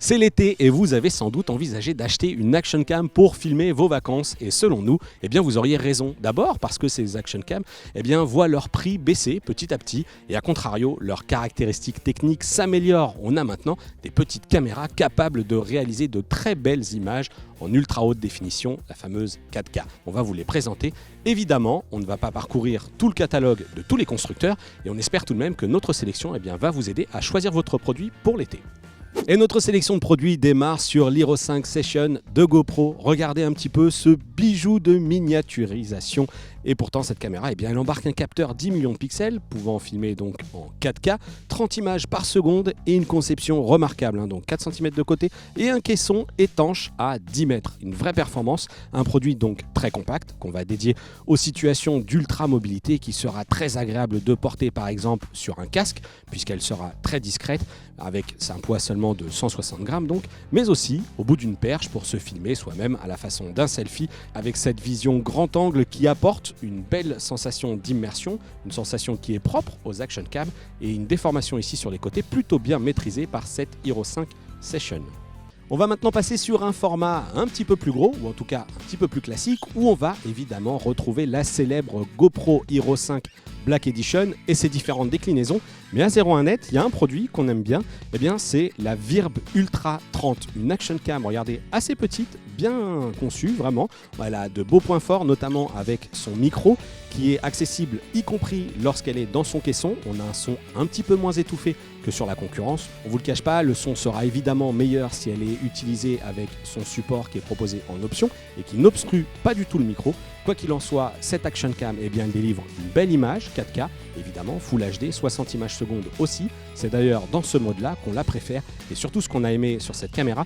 C'est l'été et vous avez sans doute envisagé d'acheter une action cam pour filmer vos vacances et selon nous, eh bien vous auriez raison. D'abord parce que ces action cam voient leur prix baisser petit à petit et à contrario, leurs caractéristiques techniques s'améliorent. On a maintenant des petites caméras capables de réaliser de très belles images en ultra haute définition, la fameuse 4K. On va vous les présenter. Évidemment, on ne va pas parcourir tout le catalogue de tous les constructeurs et on espère tout de même que notre sélection va vous aider à choisir votre produit pour l'été. Et notre sélection de produits démarre sur l'Hero 5 Session de GoPro. Regardez un petit peu ce bijou de miniaturisation. Et pourtant, cette caméra, elle embarque un capteur 10 millions de pixels, pouvant filmer donc en 4K, 30 images par seconde et une conception remarquable, donc 4 cm de côté et un caisson étanche à 10 mètres. Une vraie performance, un produit donc très compact qu'on va dédier aux situations d'ultra mobilité qui sera très agréable de porter par exemple sur un casque, puisqu'elle sera très discrète, avec un poids seulement de 160 grammes donc, mais aussi au bout d'une perche pour se filmer soi-même à la façon d'un selfie, avec cette vision grand angle qui apporte une belle sensation d'immersion, une sensation qui est propre aux action cam et une déformation ici sur les côtés plutôt bien maîtrisée par cette Hero 5 Session. On va maintenant passer sur un format un petit peu plus gros, ou en tout cas un petit peu plus classique, où on va évidemment retrouver la célèbre GoPro Hero 5 Black Edition et ses différentes déclinaisons. Mais à 01net, il y a un produit qu'on aime bien, c'est la Virb Ultra 30, une action cam, regardez, assez petite, bien conçue, vraiment. Elle a de beaux points forts, notamment avec son micro, qui est accessible y compris lorsqu'elle est dans son caisson. On a un son un petit peu moins étouffé que sur la concurrence. On ne vous le cache pas, le son sera évidemment meilleur si elle est utilisée avec son support qui est proposé en option et qui n'obstrue pas du tout le micro. Quoi qu'il en soit, cette action cam elle délivre une belle image 4K, évidemment Full HD, 60 images secondes aussi. C'est d'ailleurs dans ce mode-là qu'on la préfère et surtout ce qu'on a aimé sur cette caméra,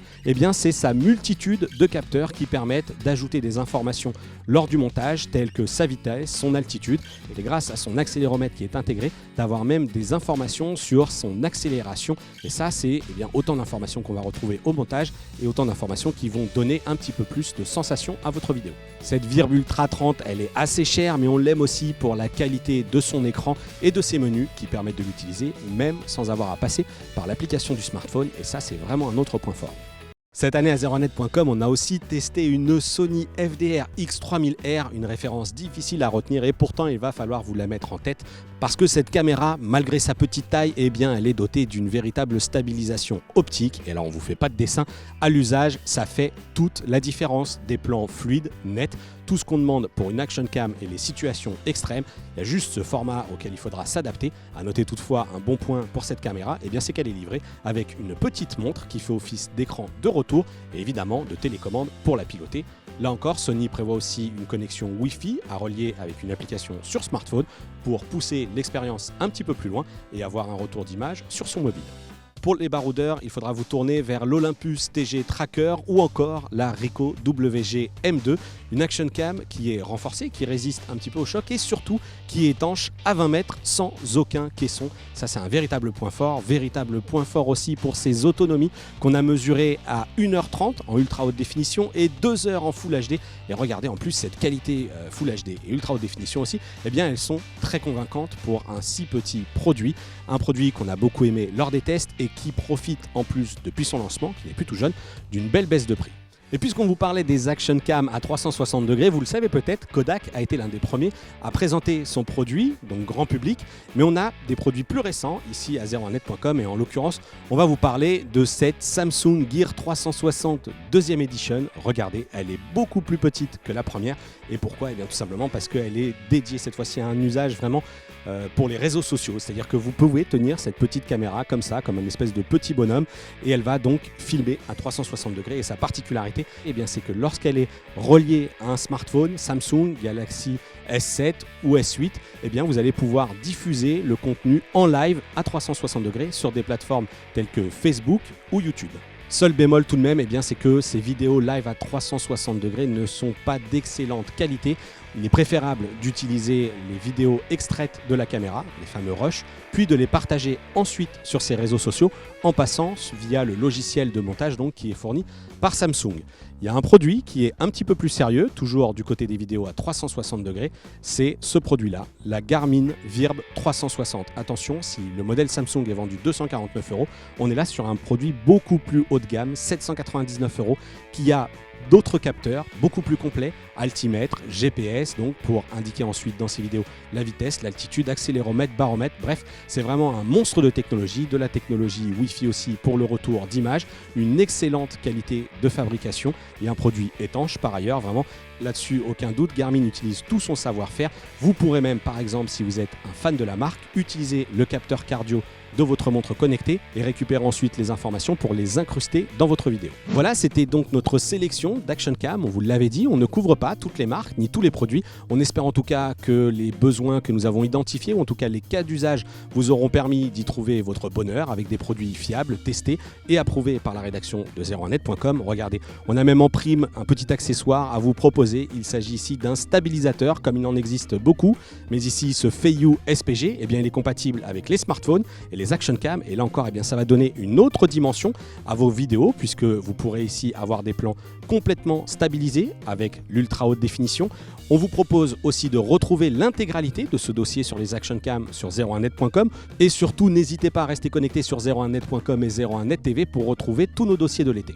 c'est sa multitude de capteurs qui permettent d'ajouter des informations lors du montage telles que sa vitesse, son altitude et grâce à son accéléromètre qui est intégré, d'avoir même des informations sur son accélération et ça c'est autant d'informations qu'on va retrouver au montage et autant d'informations qui vont donner un petit peu plus de sensation à votre vidéo. Cette Virb Ultra 30, elle est assez chère mais on l'aime aussi pour la qualité de son écran et de ses menus qui permettent de l'utiliser même sans avoir à passer par l'application du smartphone et ça c'est vraiment un autre point fort. Cette année à 01net.com, on a aussi testé une Sony FDR X3000R, une référence difficile à retenir et pourtant il va falloir vous la mettre en tête parce que cette caméra, malgré sa petite taille, elle est dotée d'une véritable stabilisation optique et là on ne vous fait pas de dessin, à l'usage ça fait toute la différence, des plans fluides, nets, tout ce qu'on demande pour une action cam et les situations extrêmes, il y a juste ce format auquel il faudra s'adapter. À noter toutefois un bon point pour cette caméra, c'est qu'elle est livrée avec une petite montre qui fait office d'écran de retour et évidemment de télécommande pour la piloter. Là encore, Sony prévoit aussi une connexion Wi-Fi à relier avec une application sur smartphone pour pousser l'expérience un petit peu plus loin et avoir un retour d'image sur son mobile. Pour les baroudeurs, il faudra vous tourner vers l'Olympus TG Tracker ou encore la Ricoh WG M2, une action cam qui est renforcée, qui résiste un petit peu au choc et surtout qui est étanche à 20 mètres sans aucun caisson. Ça c'est un véritable point fort aussi pour ses autonomies qu'on a mesurées à 1h30 en ultra haute définition et 2 heures en Full HD. Et regardez en plus cette qualité Full HD et ultra haute définition aussi, elles sont très convaincantes pour un si petit produit. Un produit qu'on a beaucoup aimé lors des tests et qui profite en plus depuis son lancement, qui n'est plus tout jeune, d'une belle baisse de prix. Et puisqu'on vous parlait des action cam à 360 degrés, vous le savez peut-être, Kodak a été l'un des premiers à présenter son produit, donc grand public, mais on a des produits plus récents ici à 01net.com et en l'occurrence, on va vous parler de cette Samsung Gear 360 2e édition. Regardez, elle est beaucoup plus petite que la première et pourquoi ? Tout simplement parce qu'elle est dédiée cette fois-ci à un usage vraiment pour les réseaux sociaux, c'est-à-dire que vous pouvez tenir cette petite caméra comme ça, comme un espèce de petit bonhomme et elle va donc filmer à 360 degrés et sa particularité, c'est que lorsqu'elle est reliée à un smartphone Samsung Galaxy S7 ou S8, vous allez pouvoir diffuser le contenu en live à 360 degrés sur des plateformes telles que Facebook ou YouTube. Seul bémol tout de même, c'est que ces vidéos live à 360 degrés ne sont pas d'excellente qualité. Il est préférable d'utiliser les vidéos extraites de la caméra, les fameux rush, puis de les partager ensuite sur ses réseaux sociaux en passant via le logiciel de montage donc, qui est fourni par Samsung. Il y a un produit qui est un petit peu plus sérieux, toujours du côté des vidéos à 360 degrés, c'est ce produit-là, la Garmin Virb 360. Attention, si le modèle Samsung est vendu 249 €, on est là sur un produit beaucoup plus haut de gamme, 799 €, qui a d'autres capteurs beaucoup plus complets, altimètre, GPS, donc pour indiquer ensuite dans ces vidéos la vitesse, l'altitude, accéléromètre, baromètre, bref, c'est vraiment un monstre de technologie, de la technologie Wi-Fi aussi pour le retour d'image, une excellente qualité de fabrication et un produit étanche par ailleurs, vraiment là-dessus aucun doute, Garmin utilise tout son savoir-faire. Vous pourrez même par exemple si vous êtes un fan de la marque, utiliser le capteur cardio de votre montre connectée et récupérer ensuite les informations pour les incruster dans votre vidéo. Voilà, c'était donc notre sélection d'Action Cam. On vous l'avait dit, on ne couvre pas toutes les marques ni tous les produits. On espère en tout cas que les besoins que nous avons identifiés, ou en tout cas les cas d'usage, vous auront permis d'y trouver votre bonheur avec des produits fiables, testés et approuvés par la rédaction de 01net.com. Regardez, on a même en prime un petit accessoire à vous proposer. Il s'agit ici d'un stabilisateur, comme il en existe beaucoup. Mais ici, ce Feiyu SPG, eh bien, il est compatible avec les smartphones et les Action Cam, et là encore, eh bien, ça va donner une autre dimension à vos vidéos puisque vous pourrez ici avoir des plans complètement stabilisés avec l'ultra haute définition. On vous propose aussi de retrouver l'intégralité de ce dossier sur les Action Cam sur 01net.com et surtout n'hésitez pas à rester connecté sur 01net.com et 01net TV pour retrouver tous nos dossiers de l'été.